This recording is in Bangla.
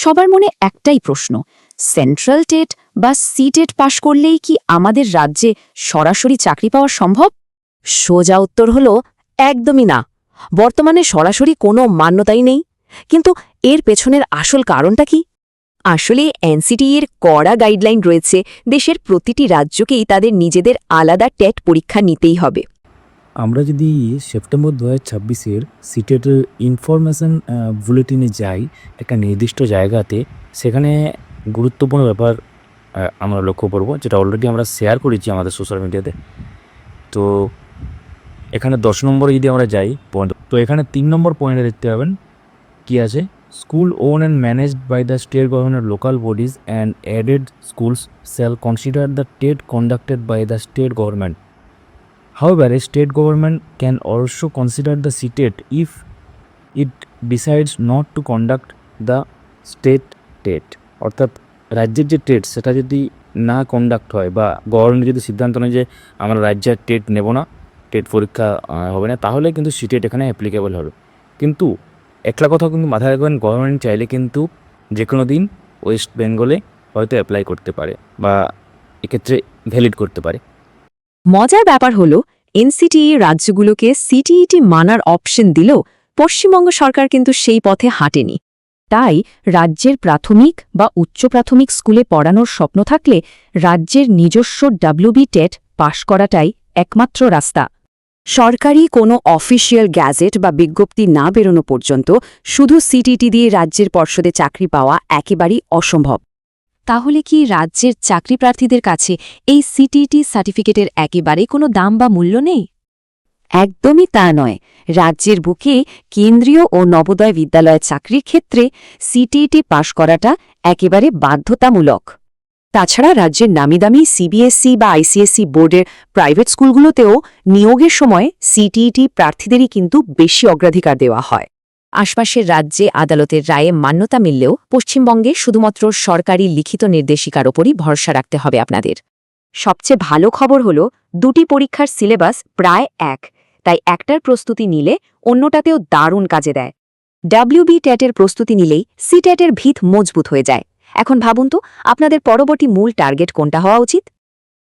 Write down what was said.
সবার মনে একটাই প্রশ্ন, সেন্ট্রাল টেট বা সিটেট পাশ করলেই কি আমাদের রাজ্যে সরাসরি চাকরি পাওয়া সম্ভব? সোজা উত্তর হলো একদমই না। বর্তমানে সরাসরি কোনো মান্যতাই নেই। কিন্তু এর পেছনের আসল কারণটা কি? আসলে এনসিটিই-এর কড়া গাইডলাইন রয়েছে, দেশের প্রতিটি রাজ্যকেই তাদের নিজেদের আলাদা টেট পরীক্ষা নিতেই হবে। আমরা যদি সেপ্টেম্বর 2026-এর সিটেটের ইনফরমেশন বুলেটিনে যাই একটা নির্দিষ্ট জায়গাতে, সেখানে গুরুত্বপূর্ণ ব্যাপার আমরা লক্ষ্য করব, যেটা অলরেডি আমরা শেয়ার করেছি আমাদের সোশ্যাল মিডিয়াতে। তো এখানে 10 নম্বরে যদি আমরা যাই পয়েন্ট, তো এখানে 3 নম্বর পয়েন্টে দেখতে পাবেন কি আছে, school own and managed by the state government local bodies and aided schools shall consider the TET conducted by the state government. However, a state government can also consider the CTET if it decides not to conduct the state TET. অর্থাৎ রাজ্যের যে টেট সেটা যদি না কন্ডাক্ট হয় বা গভর্নমেন্ট যদি সিদ্ধান্ত নেয় যে আমরা রাজ্যের টেট নেব না, টেট পরীক্ষা হবে না, তাহলে কিন্তু সিটেট এখানে অ্যাপ্লিকেবল হবে। কিন্তু একটা কথা কিন্তু মাথায় রাখবেন, গভর্নমেন্ট চাইলে কিন্তু যে কোনো দিন ওয়েস্ট বেঙ্গলে হয়তো অ্যাপ্লাই করতে পারে বা এক্ষেত্রে ভ্যালিড করতে পারে। মজার ব্যাপার হলো, এনসিটিই রাজ্যগুলোকে সিটিইটি মানার অপশন দিলেও পশ্চিমবঙ্গ সরকার কিন্তু সেই পথে হাঁটেনি। তাই রাজ্যের প্রাথমিক বা উচ্চ প্রাথমিক স্কুলে পড়ানোর স্বপ্ন থাকলে রাজ্যের নিজস্ব ডাব্লিউবি টেট পাশ করাটাই একমাত্র রাস্তা। সরকারি কোনো অফিসিয়াল গ্যাজেট বা বিজ্ঞপ্তি না বেরোনো পর্যন্ত শুধু সিটিইটি দিয়ে রাজ্যের পর্ষদে চাকরি পাওয়া একেবারেই অসম্ভব। তাহলে কি রাজ্যের চাকরি প্রার্থীদের কাছে এই সিটিইটি সার্টিফিকেটের একেবারে কোনো দাম বা মূল্য নেই? একদমই তা নয়। রাজ্যের বুকে কেন্দ্রীয় ও নবোদয় বিদ্যালয়ের চাকরির ক্ষেত্রে সিটিইটি পাশ করাটা একেবারে বাধ্যতামূলক। তাছাড়া রাজ্যের নামিদামি সিবিএসই বা আইসিএসই বোর্ডের প্রাইভেট স্কুলগুলোতেও নিয়োগের সময় সিটিইটি প্রার্থীদেরই কিন্তু বেশি অগ্রাধিকার দেওয়া হয়। আশপাশের রাজ্যে আদালতের রায়ে মান্যতা মিললেও পশ্চিমবঙ্গে শুধুমাত্র সরকারি লিখিত নির্দেশিকার ওপরই ভরসা রাখতে হবে আপনাদের। সবচেয়ে ভালো খবর হল, দুটি পরীক্ষার সিলেবাস প্রায় এক, তাই একটার প্রস্তুতি নিলে অন্যটাতেও দারুণ কাজে দেয়। ডাব্লিউবি টেটের প্রস্তুতি নিলেই সিটেটের ভিত মজবুত হয়ে যায়। এখন ভাবুন তো, আপনাদের পরবর্তী মূল টার্গেট কোনটা হওয়া উচিত?